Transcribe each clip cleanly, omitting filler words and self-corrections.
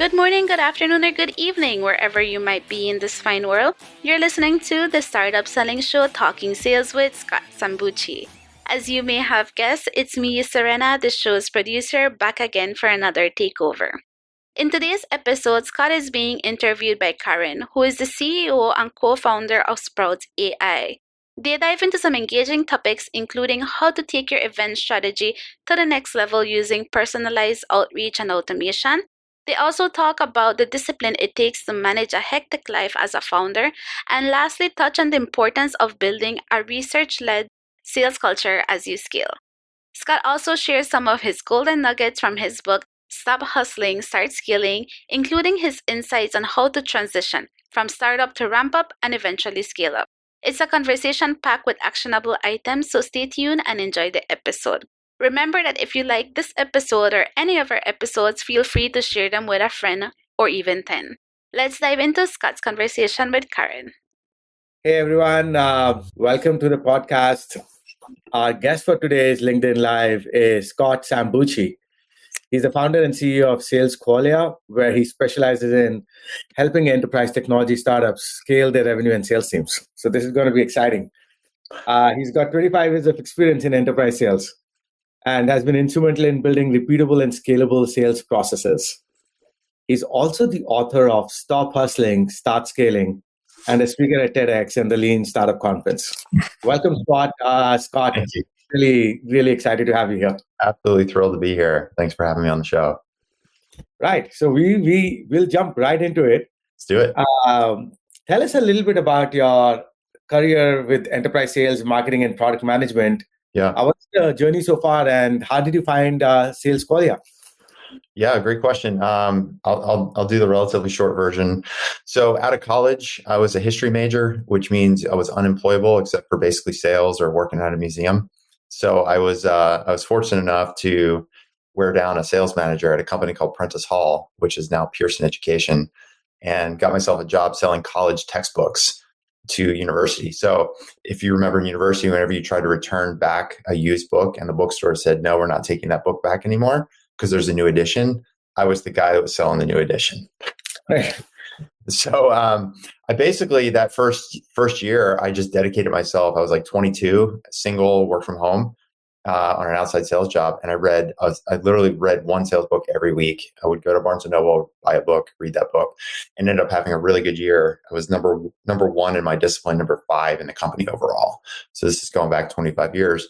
Good morning, good afternoon, or good evening, wherever you might be in this fine world. You're listening to the Startup Selling Show Talking Sales with Scott Sambucci. As you may have guessed, it's me, Serena, the show's producer, back again for another takeover. In today's episode, Scott is being interviewed by Karan, who is the CEO and co founder of Sprouts AI. They dive into some engaging topics, including how to take your event strategy to the next level using personalized outreach and automation. They also talk about the discipline it takes to manage a hectic life as a founder, and lastly, touch on the importance of building a research led sales culture as you scale. Scott also shares some of his golden nuggets from his book, Stop Hustling, Start Scaling, including his insights on how to transition from startup to ramp up and eventually scale up. It's a conversation packed with actionable items, so stay tuned and enjoy the episode. Remember that if you like this episode or any of our episodes, feel free to share them with a friend or even 10. Let's dive into Scott's conversation with Karen. Hey everyone, welcome to the podcast. Our guest for today's LinkedIn Live is Scott Sambucci. He's the founder and CEO of Sales Qualia, where he specializes in helping enterprise technology startups scale their revenue and sales teams. So this is going to be exciting. He's got 25 years of experience in enterprise sales and has been instrumental in building repeatable and scalable sales processes. He's also the author of Stop Hustling, Start Scaling, and a speaker at TEDx and the Lean Startup Conference. Welcome, Scott. Scott, Thank you. Really excited to have you here. Absolutely thrilled to be here. Thanks for having me on the show. Right. So we'll jump right into it. Let's do it. Tell us a little bit about your career with enterprise sales, marketing, and product management. Yeah. What's the journey so far, and how did you find Sales Qualia? Yeah, great question. I'll do the relatively short version. So out of college, I was a history major, which means I was unemployable except for basically sales or working at a museum. So I was fortunate enough to wear down a sales manager at a company called Prentice Hall, which is now Pearson Education, and got myself a job selling college textbooks to university. So if you remember in university, whenever you tried to return back a used book and the bookstore said, no, we're not taking that book back anymore because there's a new edition, I was the guy that was selling the new edition. So I basically, that first year, I just dedicated myself. I was like 22, single, work from home on an outside sales job. And I literally read one sales book every week. I would go to Barnes & Noble, buy a book, read that book, and ended up having a really good year. I was number one in my discipline, number 5 in the company overall. So this is going back 25 years.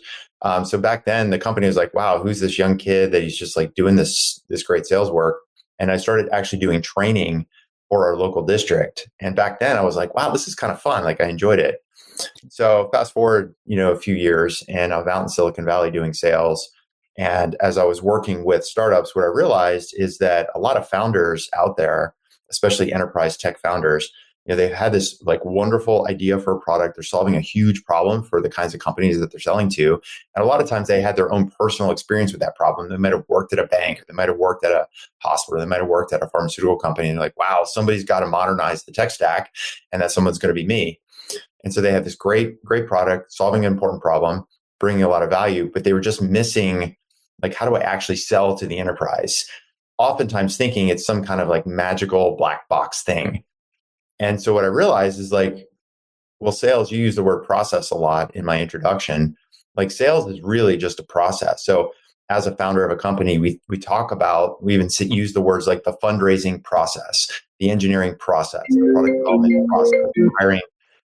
So back then the company was like, wow, who's this young kid that he's just like doing this great sales work? And I started actually doing training for our local district. And back then I was like, wow, this is kind of fun. Like I enjoyed it. So fast forward, a few years, and I'm out in Silicon Valley doing sales. And as I was working with startups, what I realized is that a lot of founders out there, especially enterprise tech founders, they've had this like wonderful idea for a product. They're solving a huge problem for the kinds of companies that they're selling to. And a lot of times they had their own personal experience with that problem. They might have worked at a bank, they might have worked at a hospital, they might have worked at a pharmaceutical company. And they're like, wow, somebody's got to modernize the tech stack, and that someone's going to be me. And so they have this great product, solving an important problem, bringing a lot of value, but they were just missing, like, how do I actually sell to the enterprise? Oftentimes thinking it's some kind of like magical black box thing. And so what I realized is like, well, sales, you use the word process a lot in my introduction. Like sales is really just a process. So as a founder of a company, we even use the words like the fundraising process, the engineering process, the product development process, the hiring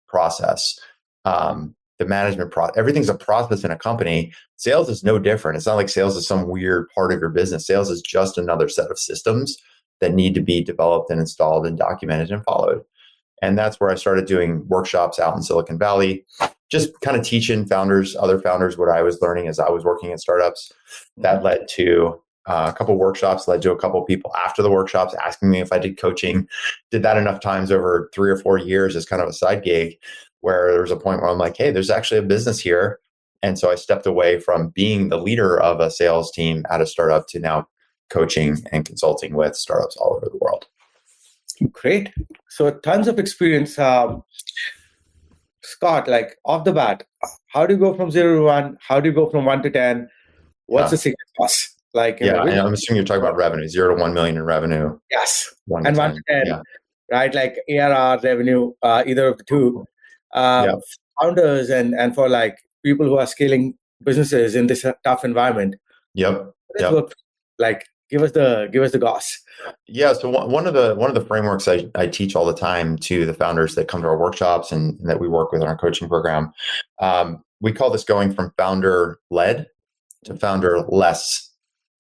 process, the management process. Everything's a process in a company. Sales is no different. It's not like sales is some weird part of your business. Sales is just another set of systems that need to be developed and installed and documented and followed. And that's where I started doing workshops out in Silicon Valley, just kind of teaching other founders what I was learning as I was working at startups. That led to a couple workshops, led to a couple people after the workshops asking me if I did coaching. Did that enough times over 3 or 4 years as kind of a side gig, where there was a point where I'm like, hey, there's actually a business here. And so I stepped away from being the leader of a sales team at a startup to now coaching and consulting with startups all over the world. Great. So tons of experience. Scott, like off the bat, how do you go from 0 to 1? How do you go from 1 to 10? What's the secret sauce? Like, Yeah, and I'm assuming you're talking about revenue, 0 to 1 million in revenue. yes, 1 to and 1 10. to 10, Yeah. right? Like ARR revenue, either of the two. Yeah. Founders and for like people who are scaling businesses in this tough environment. Yep. Let's work. Like, give us the goss. Yeah. So one of the frameworks I teach all the time to the founders that come to our workshops and that we work with in our coaching program, we call this going from founder led to founder less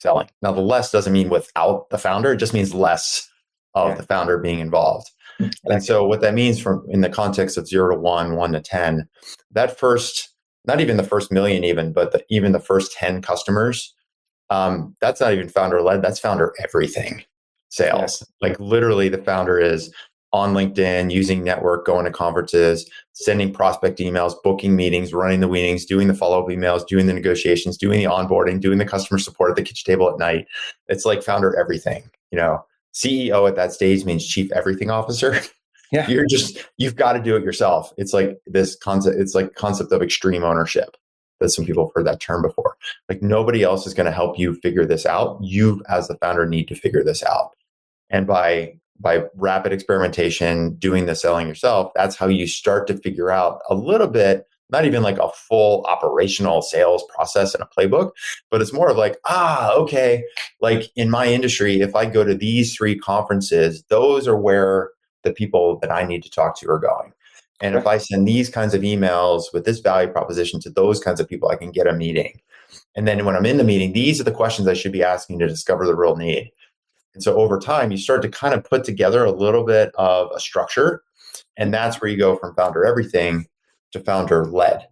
selling. Now, the less doesn't mean without the founder; it just means less of the founder being involved. And so what that means from in the context of 0 to 1, 1 to 10, that first, not even the first million even, but even the first 10 customers, that's not even founder led, that's founder everything sales. Like literally the founder is on LinkedIn, using network, going to conferences, sending prospect emails, booking meetings, running the meetings, doing the follow-up emails, doing the negotiations, doing the onboarding, doing the customer support at the kitchen table at night. It's like founder everything, CEO at that stage means chief everything officer. Yeah. You've got to do it yourself. It's like this concept, it's like concept of extreme ownership. That some people have heard that term before. Like nobody else is going to help you figure this out. You as the founder need to figure this out. And by rapid experimentation, doing the selling yourself, that's how you start to figure out a little bit, not even like a full operational sales process and a playbook, but it's more of like, okay, like in my industry, if I go to these 3 conferences, those are where the people that I need to talk to are going. And if I send these kinds of emails with this value proposition to those kinds of people, I can get a meeting. And then when I'm in the meeting, these are the questions I should be asking to discover the real need. And so over time, you start to kind of put together a little bit of a structure. And that's where you go from founder everything to founder led,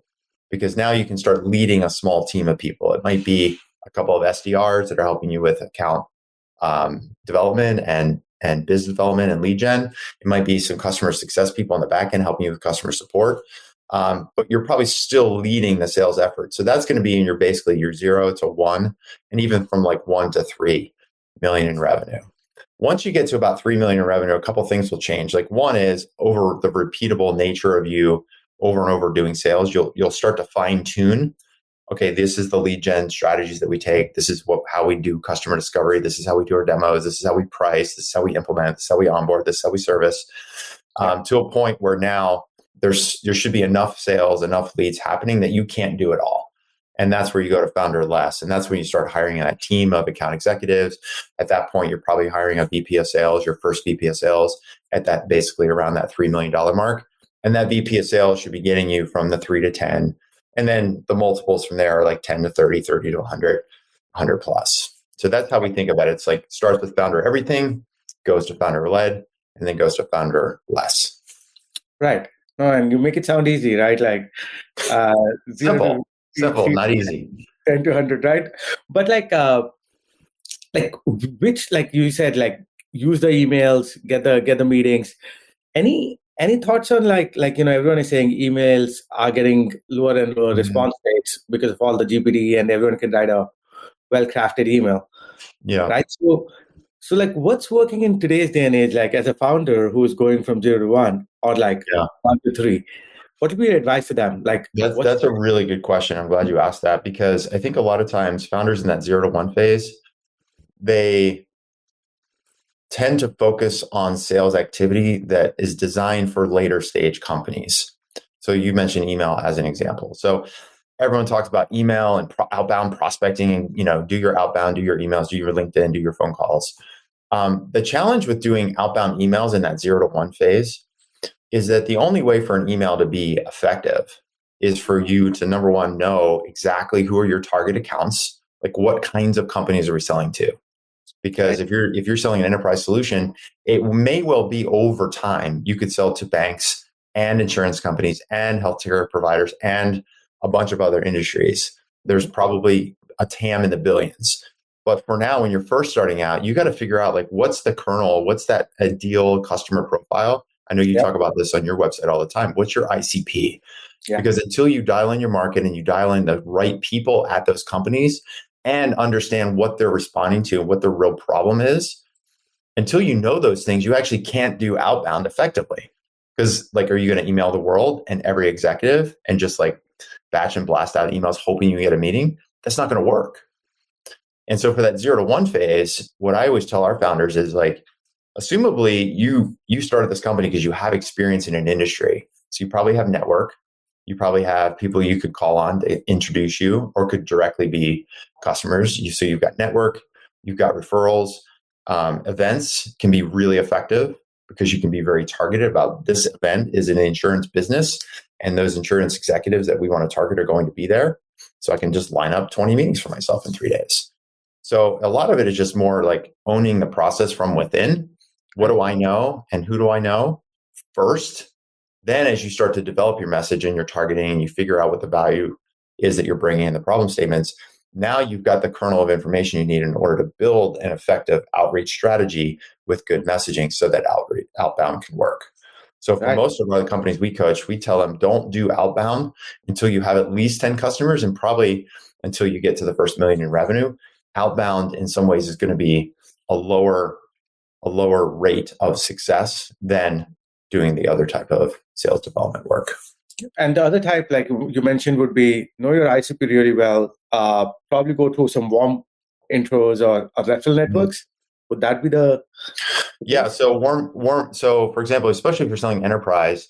because now you can start leading a small team of people. It might be a couple of SDRs that are helping you with account development and business development and lead gen. It might be some customer success people on the back end helping you with customer support. But you're probably still leading the sales effort. So that's going to be in your 0 to 1, and even from like 1 to 3 million in revenue. Once you get to about 3 million in revenue, a couple of things will change. Like one is over the repeatable nature of you over and over doing sales, you'll start to fine tune. Okay, this is the lead gen strategies that we take. This is how we do customer discovery. This is how we do our demos. This is how we price. This is how we implement. This is how we onboard. This is how we service. To a point where now there should be enough sales, enough leads happening that you can't do it all. And that's where you go to founder less. And that's when you start hiring a team of account executives. At that point, you're probably hiring a VP of sales, your first VP of sales at that basically around that $3 million mark. And that VP of sales should be getting you from the 3 to 10. And then the multiples from there are like 10 to 30, 30 to 100, 100 plus. So that's how we think about it. It's like starts with founder everything, goes to founder led, and then goes to founder less. Right. No, and you make it sound easy, right? Like simple, not easy. 10 to 100, right? But like which, like you said, like use the emails, get the meetings. Any thoughts on like everyone is saying emails are getting lower and lower response rates because of all the GPT, and everyone can write a well-crafted email. Yeah. Right. So like what's working in today's day and age, like as a founder who's going from 0 to 1 or like 1 to 3, what would be your advice to them? Like that's a really good question. I'm glad you asked that, because I think a lot of times founders in that 0 to 1 phase, they tend to focus on sales activity that is designed for later stage companies. So you mentioned email as an example. So everyone talks about email and outbound prospecting, and do your outbound, do your emails, do your LinkedIn, do your phone calls. The challenge with doing outbound emails in that 0 to 1 phase is that the only way for an email to be effective is for you to, number one, know exactly who are your target accounts, like what kinds of companies are we selling to. Because if you're selling an enterprise solution, it may well be over time you could sell to banks and insurance companies and healthcare providers and a bunch of other industries. There's probably a TAM in the billions. But for now, when you're first starting out, you got to figure out like what's the kernel, what's that ideal customer profile. I know you talk about this on your website all the time. What's your ICP? Because until you dial in your market and you dial in the right people at those companies and understand what they're responding to and what the real problem is, until you know those things, you actually can't do outbound effectively. Because like, are you going to email the world and every executive and just like batch and blast out emails hoping you get a meeting? That's not going to work. And so for that 0 to 1 phase, what I always tell our founders is like, assumably you started this company because you have experience in an industry. So you probably have network. You probably have people you could call on to introduce you or could directly be customers. So you've got network, you've got referrals. Events can be really effective because you can be very targeted about this event is an insurance business and those insurance executives that we want to target are going to be there. So I can just line up 20 meetings for myself in 3 days. So a lot of it is just more like owning the process from within. What do I know and who do I know first? Then as you start to develop your message and your targeting and you figure out what the value is that you're bringing in the problem statements, now you've got the kernel of information you need in order to build an effective outreach strategy with good messaging so that outbound can work. So for most of the companies we coach, we tell them don't do outbound until you have at least 10 customers and probably until you get to the first $1 million in revenue. Outbound in some ways is going to be a lower rate of success than doing the other type of sales development work. And the other type, like you mentioned, would be know your ICP really well, probably go through some warm intros or referral networks. Would that be the... Yeah, so warm. So for example, especially if you're selling enterprise,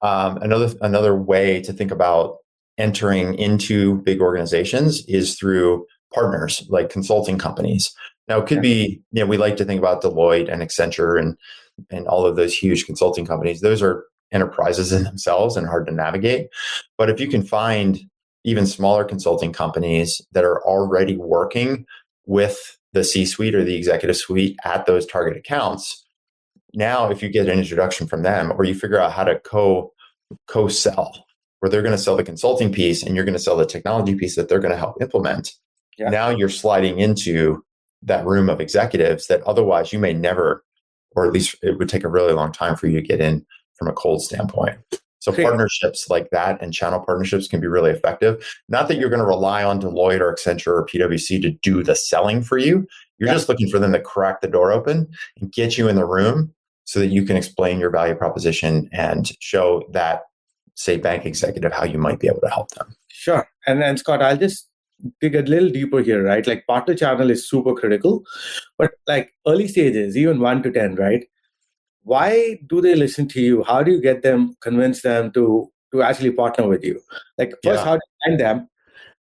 another way to think about entering into big organizations is through partners like consulting companies. Now it could be, we like to think about Deloitte and Accenture and all of those huge consulting companies. Those are enterprises in themselves and hard to navigate. But if you can find even smaller consulting companies that are already working with the C-suite or the executive suite at those target accounts, now if you get an introduction from them or you figure out how to co-sell, where they're going to sell the consulting piece and you're going to sell the technology piece that they're going to help implement, now you're sliding into that room of executives that otherwise you may never, or at least it would take a really long time for you to get in from a cold standpoint. So partnerships like that and channel partnerships can be really effective. Not that you're going to rely on Deloitte or Accenture or PwC to do the selling for you. You're just looking for them to crack the door open and get you in the room so that you can explain your value proposition and show that, say, bank executive how you might be able to help them. Sure. And then Scott, I'll just dig a little deeper here, right? Like partner channel is super critical, but like early stages, even 1 to 10, right? Why do they listen to you? How do you get them, convince them to actually partner with you? Like first, how do you find them?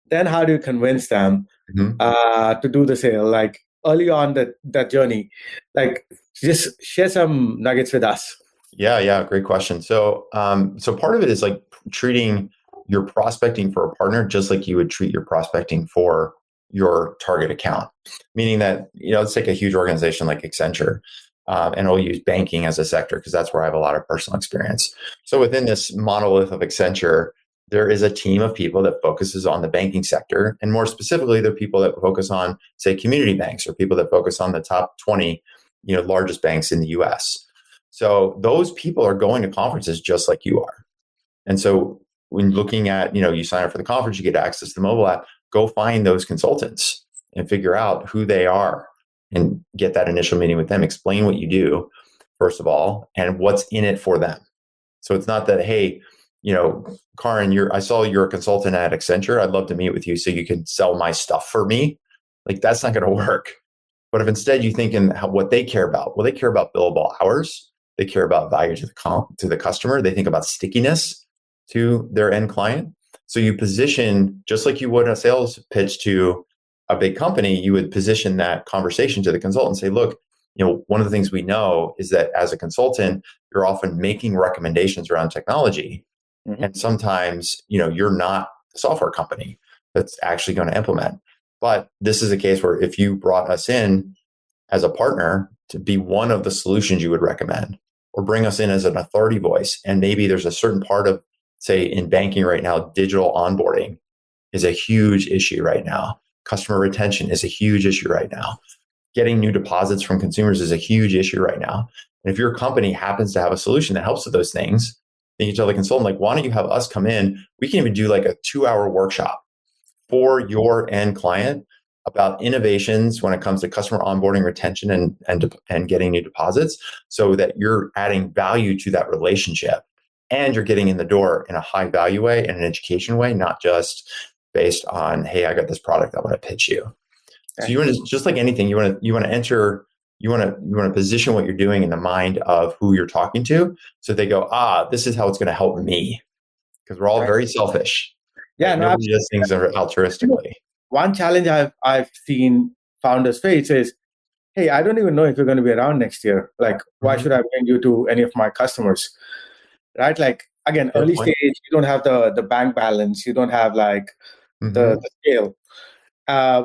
Then how do you convince them to do the sale? Like early on that journey, like just share some nuggets with us. Yeah, great question. So part of it is like treating your prospecting for a partner just like you would treat your prospecting for your target account. Meaning that, let's take a huge organization like Accenture, and I'll use banking as a sector because that's where I have a lot of personal experience. So within this monolith of Accenture, there is a team of people that focuses on the banking sector. And more specifically, there are people that focus on, say, community banks or people that focus on the top 20, largest banks in the US. So those people are going to conferences just like you are. And so when looking at, you sign up for the conference, you get access to the mobile app, go find those consultants and figure out who they are and get that initial meeting with them, explain what you do, first of all, and what's in it for them. So it's not that, hey, Karan, I saw you're a consultant at Accenture. I'd love to meet with you so you can sell my stuff for me. Like that's not going to work. But if instead you think in what they care about, well, they care about billable hours. They care about value to the customer. They think about stickiness to their end client. So you position, just like you would a sales pitch to a big company, you would position that conversation to the consultant and say, look, one of the things we know is that as a consultant, you're often making recommendations around technology. And sometimes, you're not a software company that's actually going to implement. But this is a case where if you brought us in as a partner to be one of the solutions you would recommend, or bring us in as an authority voice, and maybe there's a certain part of, say, in banking right now, digital onboarding is a huge issue right now. Customer retention is a huge issue right now. Getting new deposits from consumers is a huge issue right now. And if your company happens to have a solution that helps with those things, then you tell the consultant, like, why don't you have us come in? We can even do like a 2-hour workshop for your end client about innovations when it comes to customer onboarding, retention, and getting new deposits, so that you're adding value to that relationship and you're getting in the door in a high value way and an education way, not just based on, hey, I got this product I want to pitch you. So you want to, just like anything, you want to position what you're doing in the mind of who you're talking to. So they go, this is how it's going to help me. Because we're all very selfish. Yeah, right? no, Nobody does things altruistically. One challenge I've seen founders face is, hey, I don't even know if you're going to be around next year. Like, why should I bring you to any of my customers? Right? Like, again, Fair early point. stage, you don't have the bank balance, you don't have like the scale,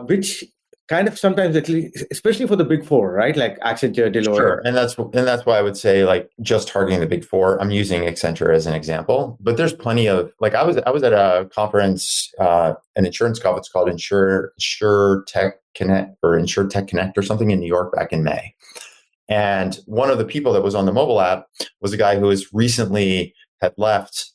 which kind of sometimes, at least, especially for the big four, right? Like Accenture, Deloitte. Sure, and that's why I would say, like, just targeting the big four. I'm using Accenture as an example, but there's plenty of, like, I was at a conference, an insurance conference called Insure Tech Connect or Insure Tech Connect or something in New York back in May. And one of the people that was on the mobile app was a guy who was recently had left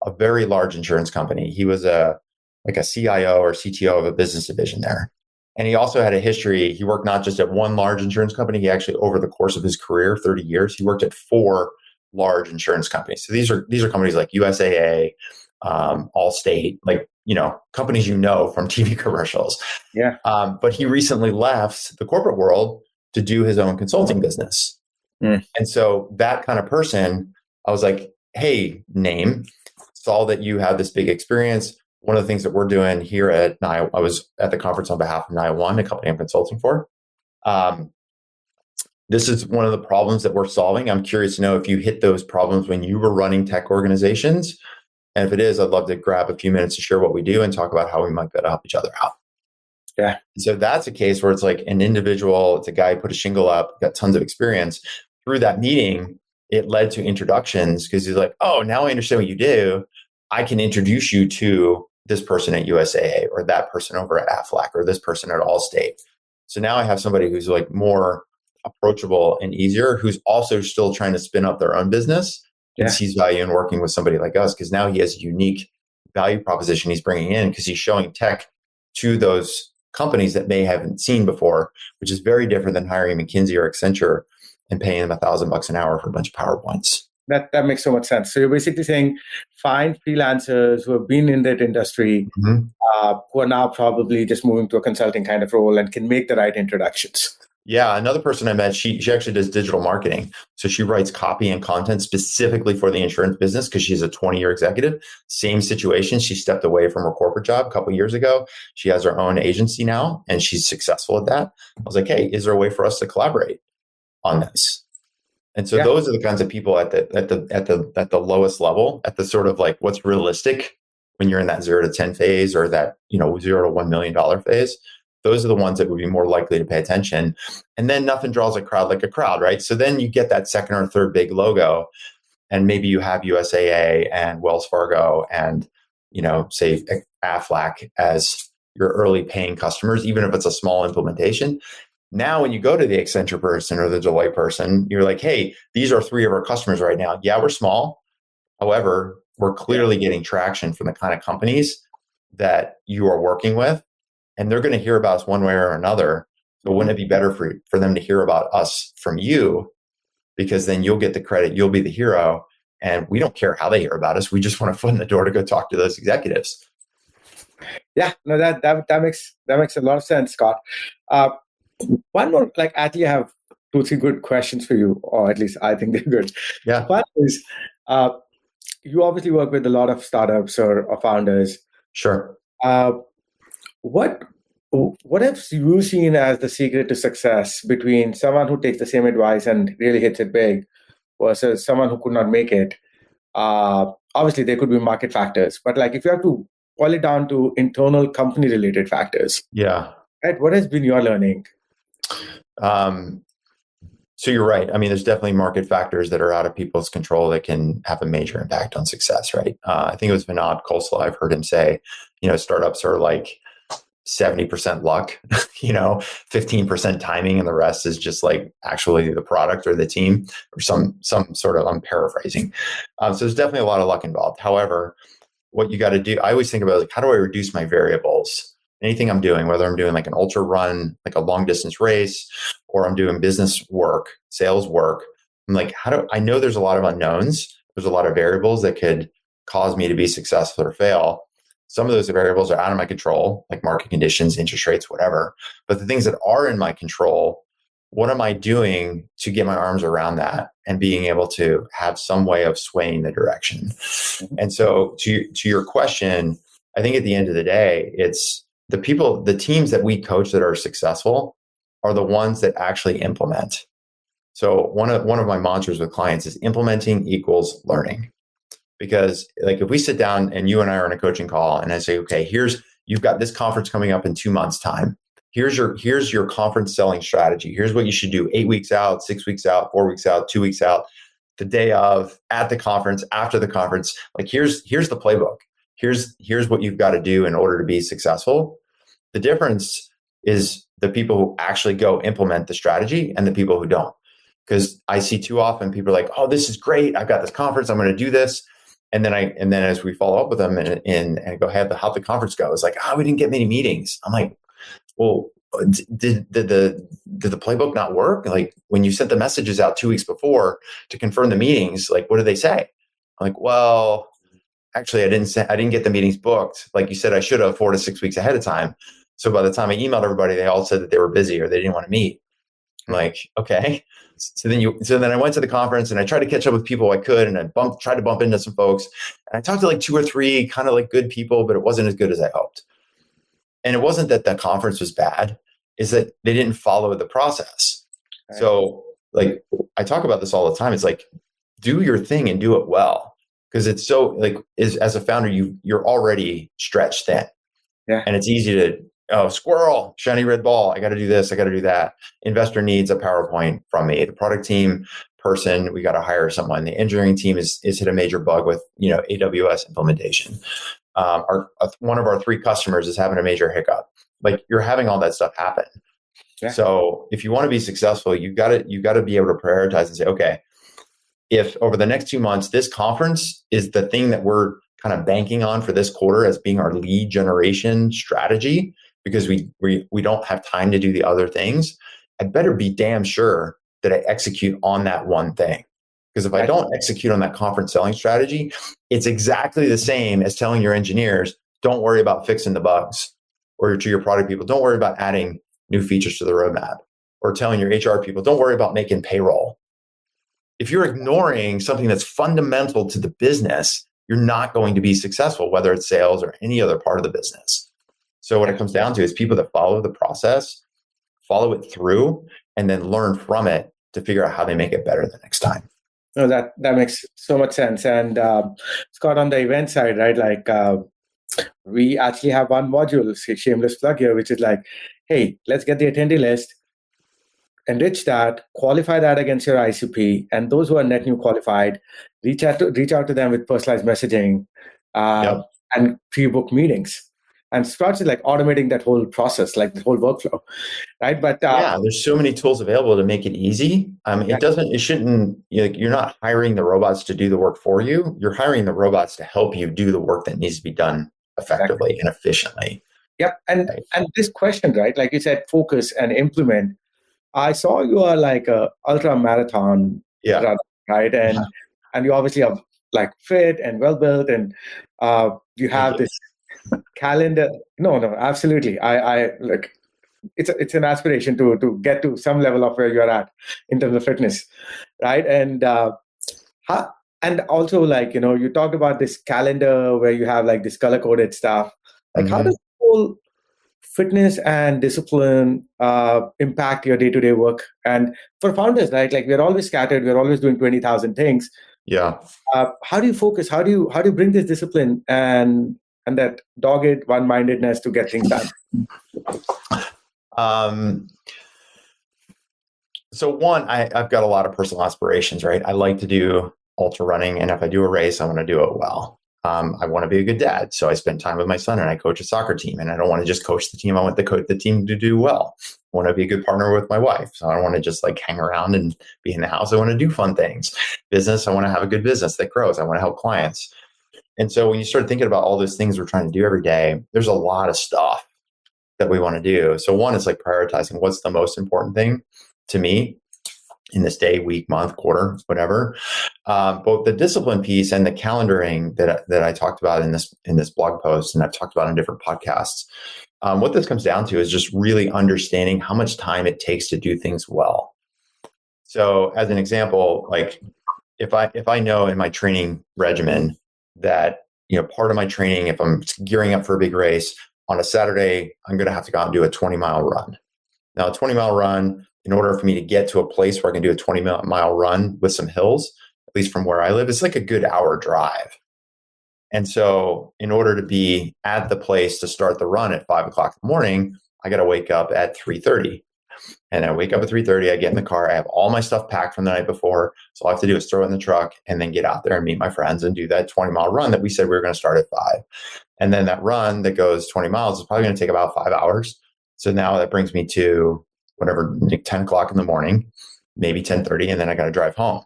a very large insurance company. He was a CIO or CTO of a business division there. And he also had a history. He worked not just at one large insurance company. He actually, over the course of his career, 30 years, he worked at 4 large insurance companies. So these are companies like USAA, Allstate, like, companies from TV commercials. Yeah. But he recently left the corporate world to do his own consulting business. And so that kind of person, I was like, hey, name, saw that you have this big experience. One of the things that we're doing here at I was at the conference on behalf of Naya One, a company I'm consulting for. This is one of the problems that we're solving. I'm curious to know if you hit those problems when you were running tech organizations. And if it is, I'd love to grab a few minutes to share what we do and talk about how we might be able to help each other out. Yeah. So that's a case where it's like an individual, it's a guy who put a shingle up, got tons of experience. Through that meeting, it led to introductions because he's like, oh, now I understand what you do. I can introduce you to this person at USAA or that person over at Aflac or this person at Allstate. So now I have somebody who's like more approachable and easier, who's also still trying to spin up their own business and sees value in working with somebody like us, because now he has a unique value proposition he's bringing in because he's showing tech to those companies that they haven't seen before, which is very different than hiring McKinsey or Accenture and paying them $1,000 an hour for a bunch of PowerPoints. That makes so much sense. So you're basically saying find freelancers who have been in that industry, who are now probably just moving to a consulting kind of role and can make the right introductions. Yeah. Another person I met, she actually does digital marketing. So she writes copy and content specifically for the insurance business because she's a 20-year executive. Same situation. She stepped away from her corporate job a couple of years ago. She has her own agency now and she's successful at that. I was like, hey, is there a way for us to collaborate on this? And so those are the kinds of people at the lowest level, at the sort of like what's realistic when you're in that 0 to 10 phase or that, $0 to $1 million phase. Those are the ones that would be more likely to pay attention. And then nothing draws a crowd like a crowd, right? So then you get that second or third big logo, and maybe you have USAA and Wells Fargo and, say Aflac as your early paying customers, even if it's a small implementation. Now, when you go to the Accenture person or the Deloitte person, you're like, hey, these are 3 of our customers right now. Yeah, we're small. However, we're clearly getting traction from the kind of companies that you are working with, and they're going to hear about us one way or another. So wouldn't it be better for them to hear about us from you? Because then you'll get the credit, you'll be the hero, and we don't care how they hear about us. We just want a foot in the door to go talk to those executives. Yeah, no, that makes a lot of sense, Scott. One more, actually, I have 2-3 good questions for you, or at least I think they're good. Yeah. One is, you obviously work with a lot of startups or founders. Sure. What have you seen as the secret to success between someone who takes the same advice and really hits it big versus someone who could not make it? Obviously, there could be market factors, but if you have to boil it down to internal company-related factors, right? What has been your learning? So you're right. I mean, there's definitely market factors that are out of people's control that can have a major impact on success, right? I think it was Vinod Khosla. I've heard him say, startups are like 70% luck, 15% timing, and the rest is just like actually the product or the team or some sort of, I'm paraphrasing. So there's definitely a lot of luck involved. However, what you got to do, I always think about how do I reduce my variables? Anything I'm doing, whether I'm doing like an ultra run, like a long distance race, or I'm doing business work, sales work, I'm like, I know there's a lot of unknowns. There's a lot of variables that could cause me to be successful or fail. Some of those variables are out of my control, like market conditions, interest rates, whatever. But the things that are in my control, what am I doing to get my arms around that and being able to have some way of swaying the direction? And so to your question, I think at the end of the day, it's the teams that we coach that are successful are the ones that actually implement. So one of my mantras with clients is implementing equals learning. Because like if we sit down and you and I are on a coaching call and I say, okay, you've got this conference coming up in 2 months' time. Here's your conference selling strategy. Here's what you should do 8 weeks out, 6 weeks out, 4 weeks out, 2 weeks out, the day of, at the conference, after the conference. Like here's the playbook. Here's what you've got to do in order to be successful. The difference is the people who actually go implement the strategy and the people who don't. Because I see too often people are like, oh, this is great. I've got this conference. I'm going to do this. And then as we follow up with them and go, hey, how'd the conference go? It's like, we didn't get many meetings. I'm like, well, did the playbook not work? Like when you sent the messages out 2 weeks before to confirm the meetings, like what did they say? I'm like, well, actually, I didn't get the meetings booked. Like you said, I should have 4 to 6 weeks ahead of time. So by the time I emailed everybody, they all said that they were busy or they didn't want to meet. I'm like, okay. So then I went to the conference and I tried to catch up with people I could, and I tried to bump into some folks. And I talked to like 2 or 3 kind of like good people, but it wasn't as good as I hoped. And it wasn't that the conference was bad, is that they didn't follow the process. Right. So like I talk about this all the time. It's like, do your thing and do it well. Because it's so like as a founder, you're already stretched thin. Yeah. And it's easy to, squirrel, shiny red ball. I got to do this. I got to do that. Investor needs a PowerPoint from me. The product team person, we got to hire someone. The engineering team is hit a major bug with, AWS implementation. One of our 3 customers is having a major hiccup. Like you're having all that stuff happen. Yeah. So if you want to be successful, you got to be able to prioritize and say, okay, if over the next 2 months, this conference is the thing that we're kind of banking on for this quarter as being our lead generation strategy, because we don't have time to do the other things, I better be damn sure that I execute on that one thing. Because if I don't execute on that conference selling strategy, it's exactly the same as telling your engineers, don't worry about fixing the bugs, or to your product people, don't worry about adding new features to the roadmap, or telling your HR people, don't worry about making payroll. If you're ignoring something that's fundamental to the business, you're not going to be successful, whether it's sales or any other part of the business. So what it comes down to is people that follow the process, follow it through, and then learn from it to figure out how they make it better the next time. No, that makes so much sense. And Scott, on the event side, right? Like we actually have one module, shameless plug here, which is like, hey, let's get the attendee list, enrich that, qualify that against your ICP, and those who are net new qualified, reach out to them with personalized messaging and pre-book meetings. And Scott's like automating that whole process, like the whole workflow, right? But there's so many tools available to make it easy. You're not hiring the robots to do the work for you. You're hiring the robots to help you do the work that needs to be done effectively and efficiently. Yep. And this question, right? Like you said, focus and implement. I saw you are like a ultra marathon runner, right? And you obviously are like fit and well built, and you have this calendar. No, absolutely. I like it's an aspiration to get to some level of where you're at in terms of fitness, right? And and also like you talked about this calendar where you have like this color coded stuff. Like how does the whole fitness and discipline impact your day-to-day work? And for founders, right, like we're always scattered, we're always doing 20,000 things. Yeah. How do you focus? How do you bring this discipline and that dogged one-mindedness to get things done? So one, I've got a lot of personal aspirations, right? I like to do ultra running, and if I do a race, I want to do it well. I want to be a good dad, so I spend time with my son, and I coach a soccer team, and I don't want to just coach the team. I want to coach the team to do well. I want to be a good partner with my wife, so I don't want to just like hang around and be in the house. I want to do fun things. Business, I want to have a good business that grows. I want to help clients. And so when you start thinking about all those things we're trying to do every day, there's a lot of stuff that we want to do. So one is like prioritizing what's the most important thing to me. in this day, week, month, quarter, whatever. Both the discipline piece and the calendaring that I talked about in this blog post, and I've talked about in different podcasts. What this comes down to is just really understanding how much time it takes to do things well. So as an example, like if I know in my training regimen that, part of my training, if I'm gearing up for a big race on a Saturday, I'm going to have to go out and do a 20-mile run. Now, a 20-mile run, in order for me to get to a place where I can do a 20-mile run with some hills, at least from where I live, it's like a good hour drive. And so in order to be at the place to start the run at 5 o'clock in the morning, I got to wake up at 3:30. And I wake up at 3:30, I get in the car, I have all my stuff packed from the night before. So all I have to do is throw it in the truck and then get out there and meet my friends and do that 20-mile run that we said we were going to start at 5. And then that run that goes 20 miles is probably going to take about 5 hours. So now that brings me to whatever, 10 o'clock in the morning, maybe 10:30, and then I got to drive home.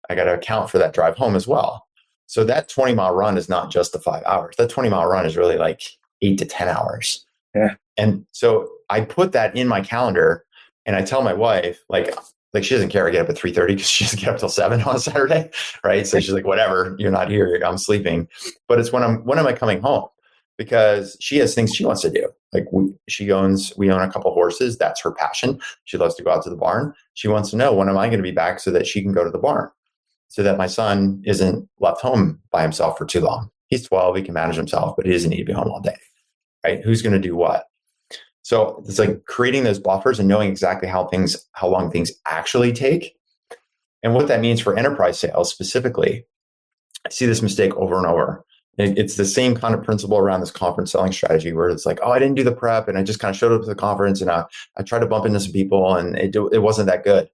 I got to account for that drive home as well. So that 20-mile run is not just the 5 hours. That 20-mile run is really like 8 to 10 hours. Yeah. And so I put that in my calendar. And I tell my wife, like she doesn't care I get up at 3:30 because she doesn't get up till 7 on a Saturday, right? So she's like, whatever, you're not here, I'm sleeping. But it's when am I coming home? Because she has things she wants to do. Like we own a couple of horses. That's her passion. She loves to go out to the barn. She wants to know, when am I going to be back so that she can go to the barn, so that my son isn't left home by himself for too long. He's 12, he can manage himself, but he doesn't need to be home all day, right? Who's going to do what? So it's like creating those buffers and knowing exactly how long things actually take. And what that means for enterprise sales specifically. I see this mistake over and over. It's the same kind of principle around this conference selling strategy, where it's like, oh, I didn't do the prep and I just kind of showed up to the conference and I tried to bump into some people and it wasn't that good.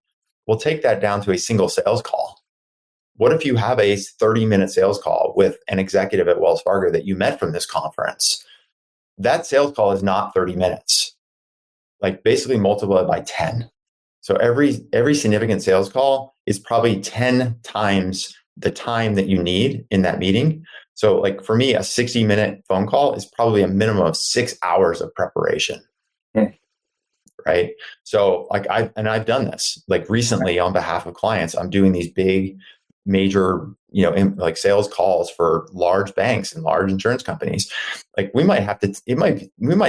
We'll take that down to a single sales call. What if you have a 30-minute sales call with an executive at Wells Fargo that you met from this conference? That sales call is not 30 minutes. Like basically multiply it by 10. So every significant sales call is probably 10 times the time that you need in that meeting. So like for me, a 60-minute phone call is probably a minimum of 6 hours of preparation. Right. So like I've done this like recently on behalf of clients. I'm doing these big, major, like sales calls for large banks and large insurance companies. Like we might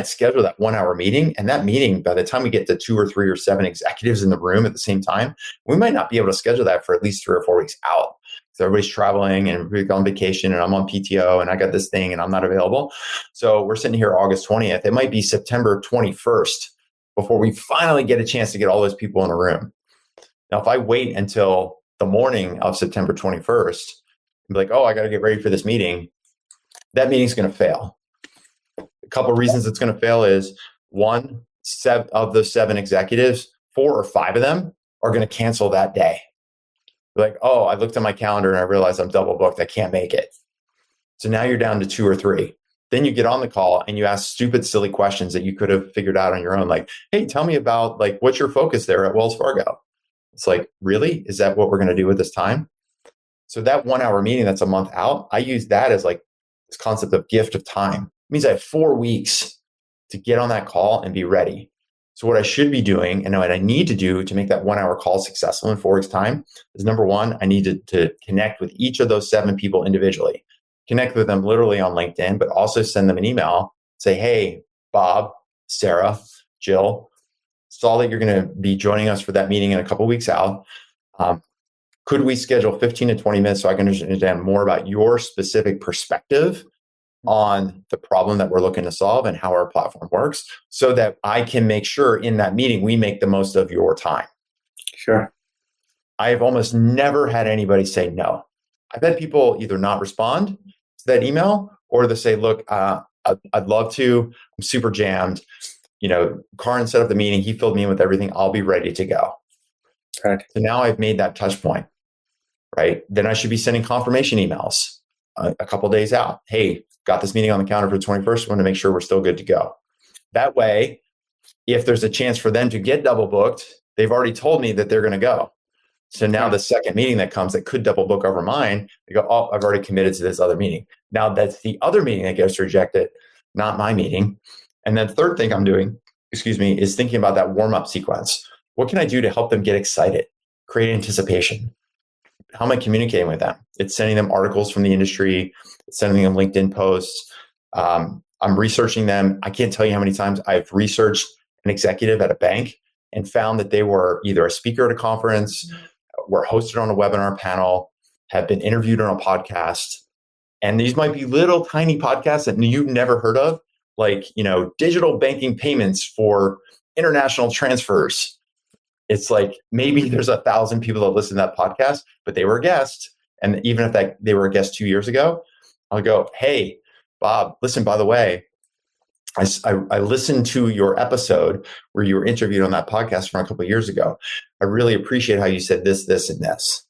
schedule that 1 hour meeting, and that meeting, by the time we get to 2 or 3 or 7 executives in the room at the same time, we might not be able to schedule that for at least 3 or 4 weeks out. So everybody's traveling and everybody's on vacation and I'm on PTO and I got this thing and I'm not available. So we're sitting here August 20th. It might be September 21st before we finally get a chance to get all those people in a room. Now, if I wait until the morning of September 21st, and be like, oh, I got to get ready for this meeting, that meeting's going to fail. A couple of reasons it's going to fail is, one, of the 7 executives, 4 or 5 of them are going to cancel that day. They're like, oh, I looked at my calendar and I realized I'm double booked. I can't make it. So now you're down to 2 or 3. Then you get on the call and you ask stupid, silly questions that you could have figured out on your own. Like, hey, tell me about like, what's your focus there at Wells Fargo? It's like, really? Is that what we're going to do with this time? So that 1 hour meeting that's a month out, I use that as like this concept of gift of time. It means I have 4 weeks to get on that call and be ready. So what I should be doing and what I need to do to make that 1 hour call successful in 4 weeks time is, number one, I need to connect with each of those 7 people individually, connect with them literally on LinkedIn, but also send them an email, say, hey, Bob, Sarah, Jill, saw that you're going to be joining us for that meeting in a couple of weeks out. Could we schedule 15 to 20 minutes so I can understand more about your specific perspective on the problem that we're looking to solve and how our platform works, so that I can make sure in that meeting we make the most of your time? Sure. I have almost never had anybody say no. I've had people either not respond to that email, or they say, look, I'd love to, I'm super jammed. Karan set up the meeting. He filled me in with everything. I'll be ready to go. Right. So now I've made that touch point, right? Then I should be sending confirmation emails a couple of days out. Hey, got this meeting on the calendar for the 21st. Want to make sure we're still good to go. That way, if there's a chance for them to get double booked, they've already told me that they're going to go. So now the second meeting that comes that could double book over mine, they go, oh, I've already committed to this other meeting. Now that's the other meeting that gets rejected, not my meeting. And then third thing I'm doing, is thinking about that warm-up sequence. What can I do to help them get excited? create anticipation. How am I communicating with them? It's sending them articles from the industry, it's sending them LinkedIn posts. I'm researching them. I can't tell you how many times I've researched an executive at a bank and found that they were either a speaker at a conference, were hosted on a webinar panel, have been interviewed on a podcast. And these might be little tiny podcasts that you've never heard of, like, digital banking payments for international transfers. It's like maybe there's 1,000 people that listen to that podcast, but they were a guest. And even if they were a guest 2 years ago, I'll go, hey, Bob, listen, by the way, I listened to your episode where you were interviewed on that podcast from a couple of years ago. I really appreciate how you said this, this, and this.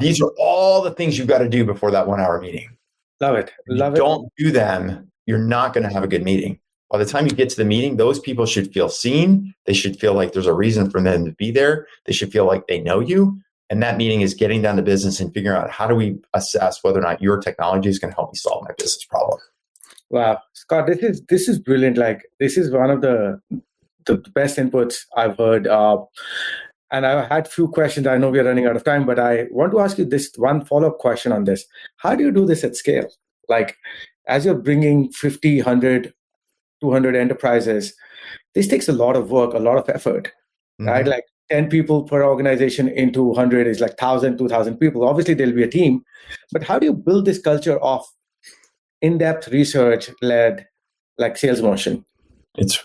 These are all the things you've got to do before that 1 hour meeting. Love it. Love it. Don't do them. You're not going to have a good meeting. By the time you get to the meeting, those people should feel seen. They should feel like there's a reason for them to be there. They should feel like they know you. And that meeting is getting down to business and figuring out how do we assess whether or not your technology is going to help me solve my business problem. Wow, Scott, this is brilliant. Like, this is one of the best inputs I've heard. And I had a few questions. I know we're running out of time, but I want to ask you this one follow-up question on this. How do you do this at scale? Like, as you're bringing 50, 100, 200 enterprises, this takes a lot of work, a lot of effort, right? Like 10 people per organization into 100 is like 1,000, 2,000 people. Obviously, there'll be a team. But how do you build this culture of in-depth research-led like sales motion? It's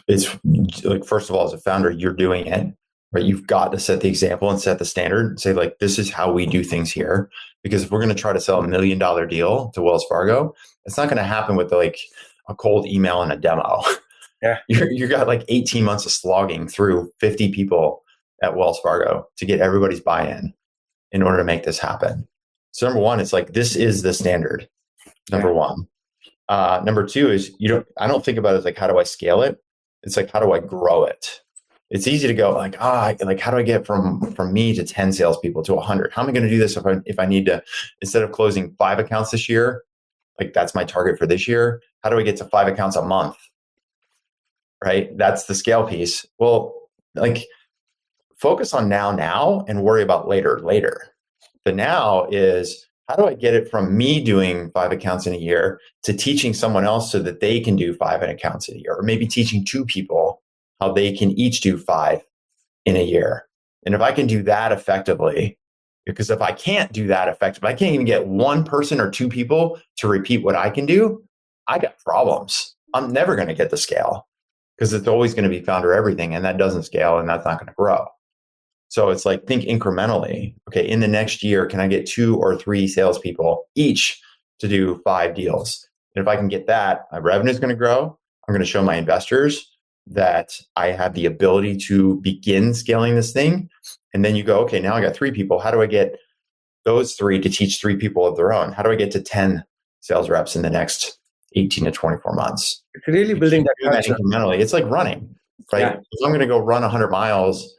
like, first of all, as a founder, you're doing it, right? You've got to set the example and set the standard and say, like, this is how we do things here. Because if we're going to try to sell $1 million deal to Wells Fargo, it's not going to happen with like a cold email and a demo. Yeah. You got like 18 months of slogging through 50 people at Wells Fargo to get everybody's buy-in in order to make this happen. So number one, it's like, this is the standard. Number one. Number two is I don't think about it as like, how do I scale it? It's like, how do I grow it? It's easy to go like, how do I get from me to 10 salespeople to 100? How am I going to do this if I need to, instead of closing 5 accounts this year, like that's my target for this year. How do I get to 5 accounts a month? Right? That's the scale piece. Well, like, focus on now and worry about later. The now is, how do I get it from me doing 5 accounts in a year to teaching someone else so that they can do 5 accounts in a year, or maybe teaching 2 people how they can each do 5 in a year. And if I can do that effectively, because if I can't do that effectively, I can't even get 1 person or 2 people to repeat what I can do, I got problems. I'm never going to get the scale because it's always going to be founder everything, and that doesn't scale and that's not going to grow. So it's like, think incrementally. Okay, in the next year, can I get 2 or 3 salespeople each to do 5 deals? And if I can get that, my revenue is going to grow. I'm going to show my investors that I have the ability to begin scaling this thing. And then you go, okay, now I got 3 people. How do I get those 3 to teach 3 people of their own? How do I get to 10 sales reps in the next 18 to 24 months? It's really building that culture. Incrementally. It's like running, right? Yeah. If I'm going to go run 100 miles,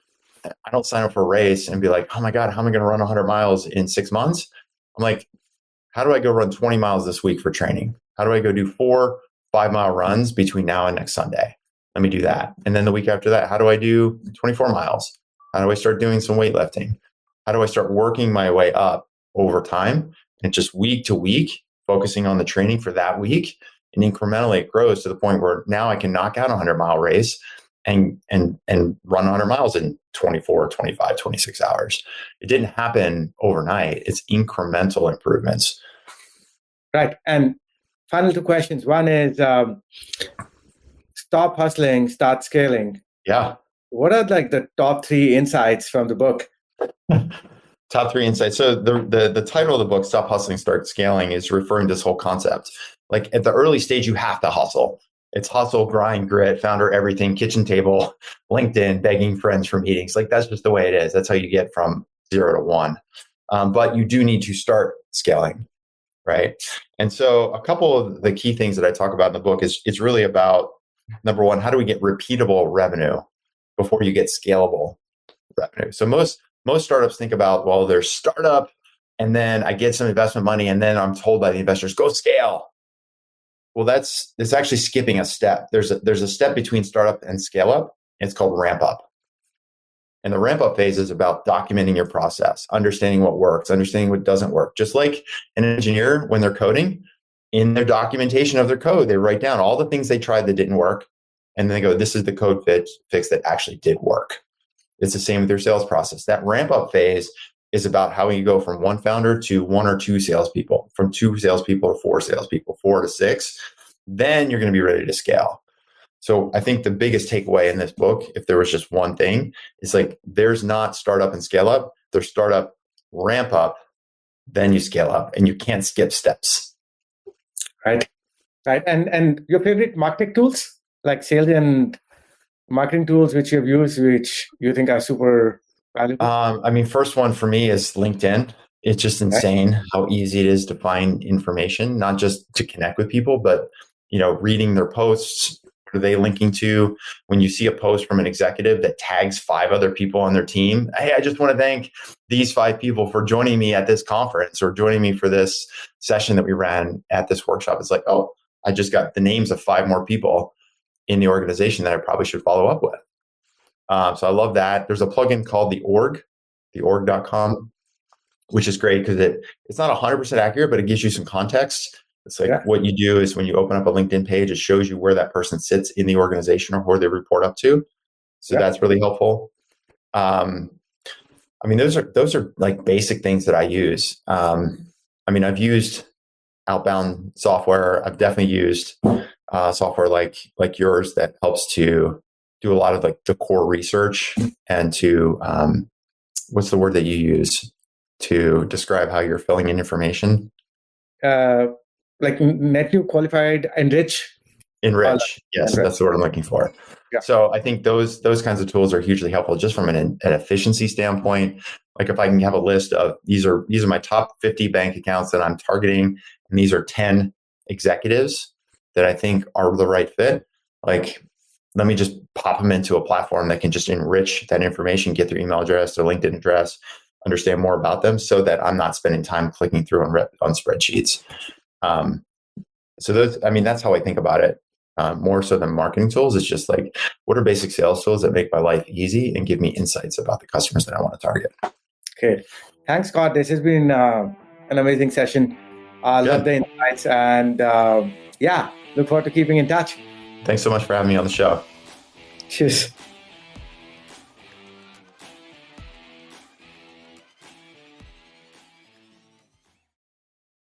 I don't sign up for a race and be like, oh my God, how am I going to run 100 miles in 6 months? I'm like, how do I go run 20 miles this week for training? How do I go do 4 5-mile runs between now and next Sunday? Let me do that. And then the week after that, how do I do 24 miles? How do I start doing some weightlifting? How do I start working my way up over time and just week to week, focusing on the training for that week? And incrementally it grows to the point where now I can knock out a 100-mile race and run 100 miles in 24, 25, 26 hours. It didn't happen overnight. It's incremental improvements. Right. And final 2 questions. One is stop hustling, start scaling. Yeah. What are like the top 3 insights from the book? Top 3 insights. So the title of the book, Stop Hustling, Start Scaling, is referring to this whole concept. Like, at the early stage, you have to hustle. It's hustle, grind, grit, founder everything, kitchen table, LinkedIn, begging friends for meetings. Like, that's just the way it is. That's how you get from 0 to 1. But you do need to start scaling, right? And so a couple of the key things that I talk about in the book is it's really about, number one, how do we get repeatable revenue before you get scalable revenue? So most startups think about, well, there's startup, and then I get some investment money, and then I'm told by the investors, go scale. Well, it's actually skipping a step. There's a step between startup and scale up. And it's called ramp up. And the ramp up phase is about documenting your process, understanding what works, understanding what doesn't work. Just like an engineer, when they're coding, in their documentation of their code, they write down all the things they tried that didn't work. And then they go, this is the code fix that actually did work. It's the same with your sales process. That ramp up phase is about how you go from one founder to one or two salespeople, from two salespeople to four salespeople, 4 to 6. Then you're going to be ready to scale. So I think the biggest takeaway in this book, if there was just one thing, is like there's not startup and scale up. There's startup, ramp up, then you scale up, and you can't skip steps. Right. And your favorite marketing tools, like sales and marketing tools, which you've used, which you think are super valuable? First one for me is LinkedIn. It's just insane how easy it is to find information, not just to connect with people, but reading their posts. What are they linking to? When you see a post from an executive that tags 5 other people on their team, hey, I just want to thank these 5 people for joining me at this conference or joining me for this session that we ran at this workshop. It's like, oh, I just got the names of 5 more people in the organization that I probably should follow up with. So I love that. There's a plugin called the org.com, which is great because it's not 100% accurate, but it gives you some context. It's like what you do is when you open up a LinkedIn page, it shows you where that person sits in the organization or where they report up to. So that's really helpful. Those are like basic things that I use. I've used outbound software. I've definitely used software like yours that helps to do a lot of like the core research and to what's the word that you use to describe how you're filling in information? Like net new, qualified, enrich. Yes, that's the word I'm looking for. Yeah. So I think those kinds of tools are hugely helpful just from an efficiency standpoint. Like if I can have a list of these are my top 50 bank accounts that I'm targeting, and these are 10 executives that I think are the right fit. Like, let me just pop them into a platform that can just enrich that information, get their email address, their LinkedIn address, understand more about them so that I'm not spending time clicking through on spreadsheets. So that's how I think about it. More so than marketing tools. It's just like, what are basic sales tools that make my life easy and give me insights about the customers that I want to target? Okay. Thanks, Scott. This has been an amazing session. I love the insights and look forward to keeping in touch. Thanks so much for having me on the show. Cheers.